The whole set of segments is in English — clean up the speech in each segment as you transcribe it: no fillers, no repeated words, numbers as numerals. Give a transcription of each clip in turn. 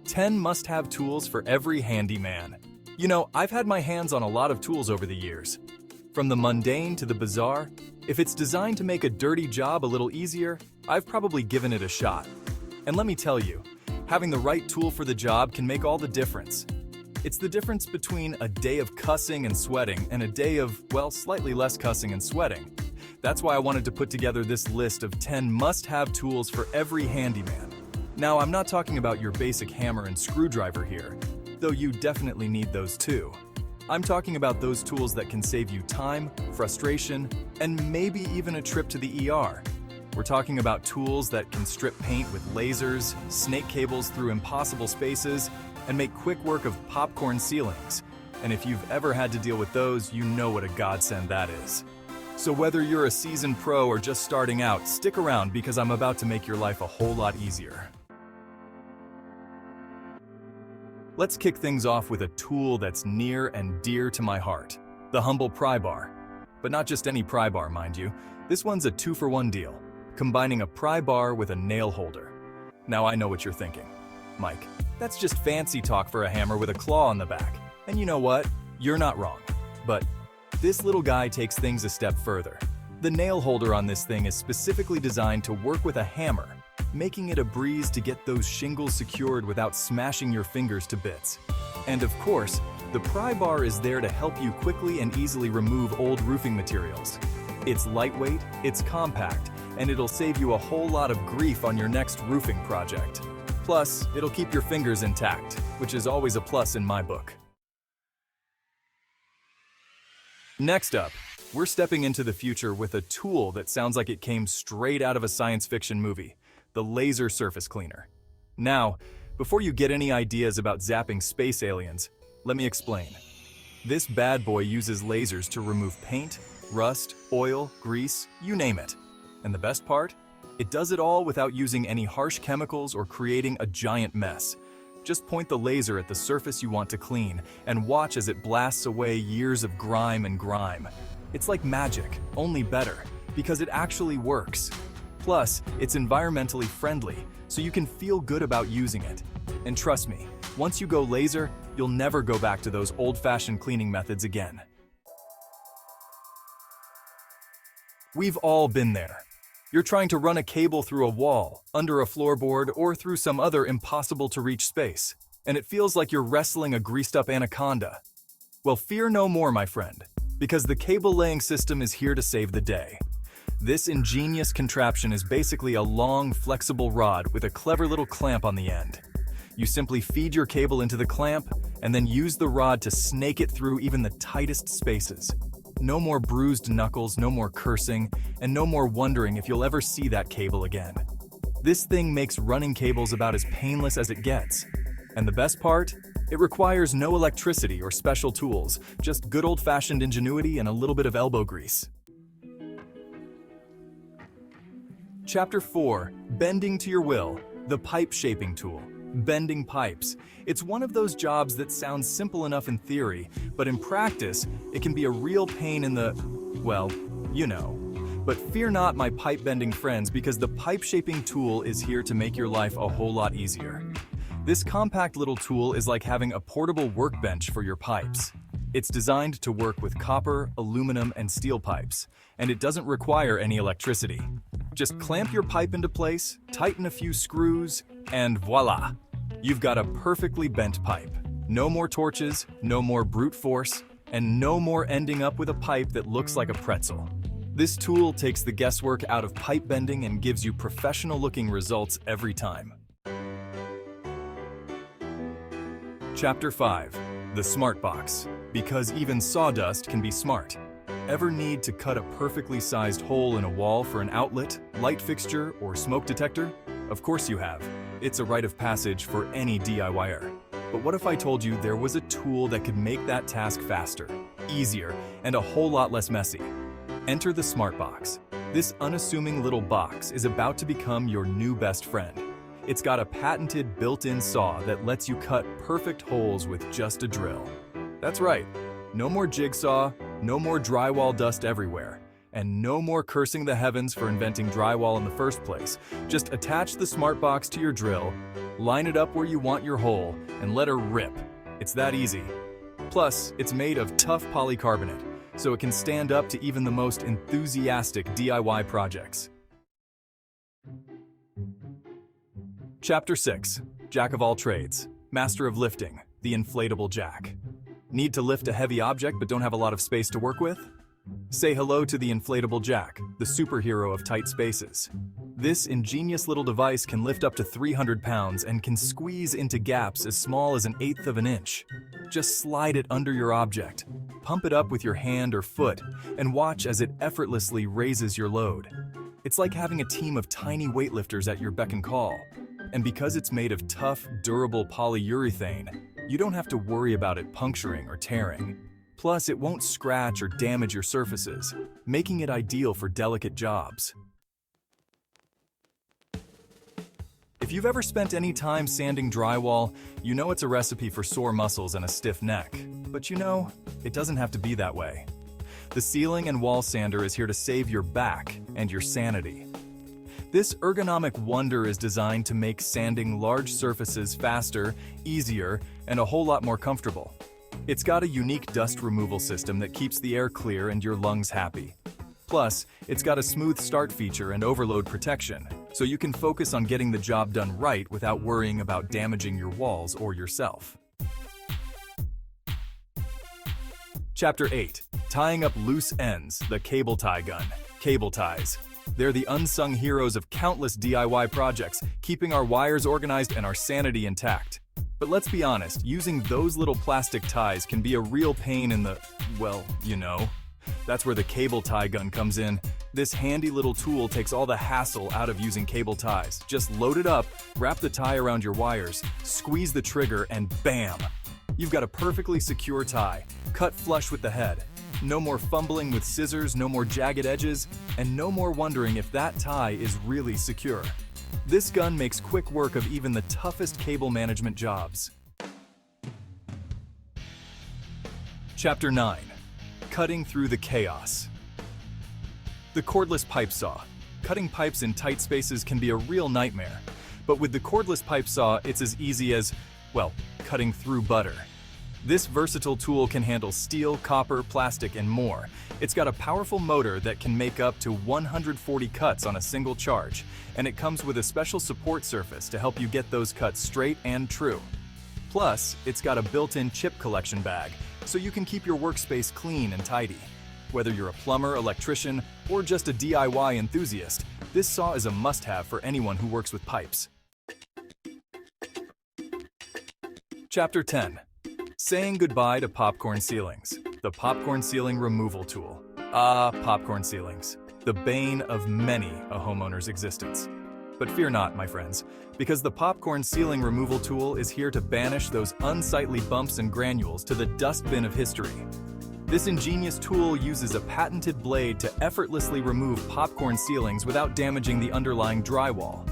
10 must-have tools for every handyman. You know, I've had my hands on a lot of tools over the years. From the mundane to the bizarre, if it's designed to make a dirty job a little easier, I've probably given it a shot. And let me tell you, having the right tool for the job can make all the difference. It's the difference between a day of cussing and sweating and a day of, well, slightly less cussing and sweating. That's why I wanted to put together this list of 10 must-have tools for every handyman. Now, I'm not talking about your basic hammer and screwdriver here, though you definitely need those too. I'm talking about those tools that can save you time, frustration, and maybe even a trip to the ER. We're talking about tools that can strip paint with lasers, snake cables through impossible spaces, and make quick work of popcorn ceilings. And if you've ever had to deal with those, you know what a godsend that is. So whether you're a seasoned pro or just starting out, stick around because I'm about to make your life a whole lot easier. Let's kick things off with a tool that's near and dear to my heart, the humble pry bar. But not just any pry bar, mind you. This one's a 2-for-1 deal, combining a pry bar with a nail holder. Now I know what you're thinking. Mike, that's just fancy talk for a hammer with a claw on the back. And you know what? You're not wrong. But this little guy takes things a step further. The nail holder on this thing is specifically designed to work with a hammer, making it a breeze to get those shingles secured without smashing your fingers to bits. And of course, the pry bar is there to help you quickly and easily remove old roofing materials. It's lightweight, it's compact, and it'll save you a whole lot of grief on your next roofing project. Plus, it'll keep your fingers intact, which is always a plus in my book. Next up, we're stepping into the future with a tool that sounds like it came straight out of a science fiction movie. The laser surface cleaner. Now, before you get any ideas about zapping space aliens, let me explain. This bad boy uses lasers to remove paint, rust, oil, grease, you name it. And the best part? It does it all without using any harsh chemicals or creating a giant mess. Just point the laser at the surface you want to clean and watch as it blasts away years of grime and grime. It's like magic, only better, because it actually works. Plus, it's environmentally friendly, so you can feel good about using it. And trust me, once you go laser, you'll never go back to those old-fashioned cleaning methods again. We've all been there. You're trying to run a cable through a wall, under a floorboard, or through some other impossible-to-reach space, and it feels like you're wrestling a greased-up anaconda. Well, fear no more, my friend, because the cable-laying system is here to save the day. This ingenious contraption is basically a long, flexible rod with a clever little clamp on the end. You simply feed your cable into the clamp and then use the rod to snake it through even the tightest spaces. No more bruised knuckles, no more cursing, and no more wondering if you'll ever see that cable again. This thing makes running cables about as painless as it gets. And the best part? It requires no electricity or special tools, just good old-fashioned ingenuity and a little bit of elbow grease. Chapter 4, Bending to Your Will, the Pipe Shaping Tool. Bending pipes. It's one of those jobs that sounds simple enough in theory, but in practice, it can be a real pain in the, well, you know. But fear not, my pipe bending friends, because the pipe shaping tool is here to make your life a whole lot easier. This compact little tool is like having a portable workbench for your pipes. It's designed to work with copper, aluminum, and steel pipes, and it doesn't require any electricity. Just clamp your pipe into place, tighten a few screws, and voila! You've got a perfectly bent pipe. No more torches, no more brute force, and no more ending up with a pipe that looks like a pretzel. This tool takes the guesswork out of pipe bending and gives you professional-looking results every time. Chapter 5, the Smart Box. Because even sawdust can be smart. Ever need to cut a perfectly sized hole in a wall for an outlet, light fixture, or smoke detector? Of course you have. It's a rite of passage for any DIYer. But what if I told you there was a tool that could make that task faster, easier, and a whole lot less messy? Enter the Smart Box. This unassuming little box is about to become your new best friend. It's got a patented built-in saw that lets you cut perfect holes with just a drill. That's right, no more jigsaw, no more drywall dust everywhere, and no more cursing the heavens for inventing drywall in the first place. Just attach the Smart Box to your drill, Line it up where you want your hole and let her rip. It's that easy. Plus, it's made of tough polycarbonate, so it can stand up to even the most enthusiastic DIY projects. Chapter 6. Jack of all trades. Master of lifting. The inflatable jack. Need to lift a heavy object but don't have a lot of space to work with? Say hello to the inflatable jack, the superhero of tight spaces. This ingenious little device can lift up to 300 pounds and can squeeze into gaps as small as 1/8 of an inch. Just slide it under your object, pump it up with your hand or foot, and watch as it effortlessly raises your load. It's like having a team of tiny weightlifters at your beck and call. And because it's made of tough, durable polyurethane, you don't have to worry about it puncturing or tearing. Plus, it won't scratch or damage your surfaces, making it ideal for delicate jobs. If you've ever spent any time sanding drywall, you know it's a recipe for sore muscles and a stiff neck. But you know, it doesn't have to be that way. The ceiling and wall sander is here to save your back and your sanity. This ergonomic wonder is designed to make sanding large surfaces faster, easier, and a whole lot more comfortable. It's got a unique dust removal system that keeps the air clear and your lungs happy. Plus, it's got a smooth start feature and overload protection, so you can focus on getting the job done right without worrying about damaging your walls or yourself. Chapter 8. Tying up loose ends, the cable tie gun. Cable ties. They're the unsung heroes of countless DIY projects, keeping our wires organized and our sanity intact. But let's be honest, using those little plastic ties can be a real pain in the, well, you know. That's where the cable tie gun comes in. This handy little tool takes all the hassle out of using cable ties. Just load it up, wrap the tie around your wires, squeeze the trigger, and bam! You've got a perfectly secure tie, cut flush with the head. No more fumbling with scissors, no more jagged edges, and no more wondering if that tie is really secure. This gun makes quick work of even the toughest cable management jobs. Chapter 9. Cutting through the chaos. The cordless pipe saw. Cutting pipes in tight spaces can be a real nightmare, but with the cordless pipe saw, it's as easy as, well, cutting through butter. This versatile tool can handle steel, copper, plastic, and more. It's got a powerful motor that can make up to 140 cuts on a single charge, and it comes with a special support surface to help you get those cuts straight and true. Plus, it's got a built-in chip collection bag, so you can keep your workspace clean and tidy. Whether you're a plumber, electrician, or just a DIY enthusiast, this saw is a must-have for anyone who works with pipes. Chapter 10. Saying goodbye to popcorn ceilings. The popcorn ceiling removal tool. Popcorn ceilings. The bane of many a homeowner's existence. But fear not, my friends, because the popcorn ceiling removal tool is here to banish those unsightly bumps and granules to the dustbin of history. This ingenious tool uses a patented blade to effortlessly remove popcorn ceilings without damaging the underlying drywall.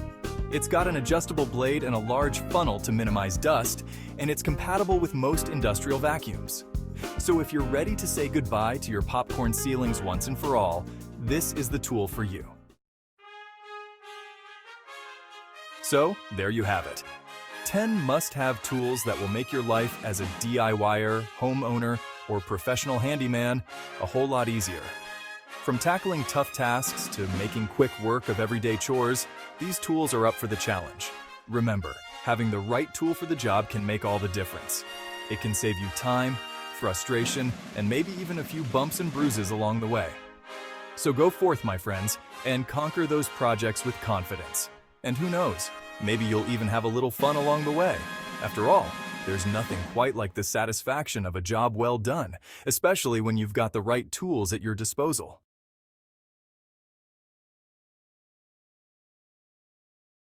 It's got an adjustable blade and a large funnel to minimize dust, and it's compatible with most industrial vacuums. So if you're ready to say goodbye to your popcorn ceilings once and for all, this is the tool for you. So, there you have it. 10 must-have tools that will make your life as a DIYer, homeowner, or professional handyman a whole lot easier. From tackling tough tasks to making quick work of everyday chores, these tools are up for the challenge. Remember, having the right tool for the job can make all the difference. It can save you time, frustration, and maybe even a few bumps and bruises along the way. So go forth, my friends, and conquer those projects with confidence. And who knows, maybe you'll even have a little fun along the way. After all, there's nothing quite like the satisfaction of a job well done, especially when you've got the right tools at your disposal.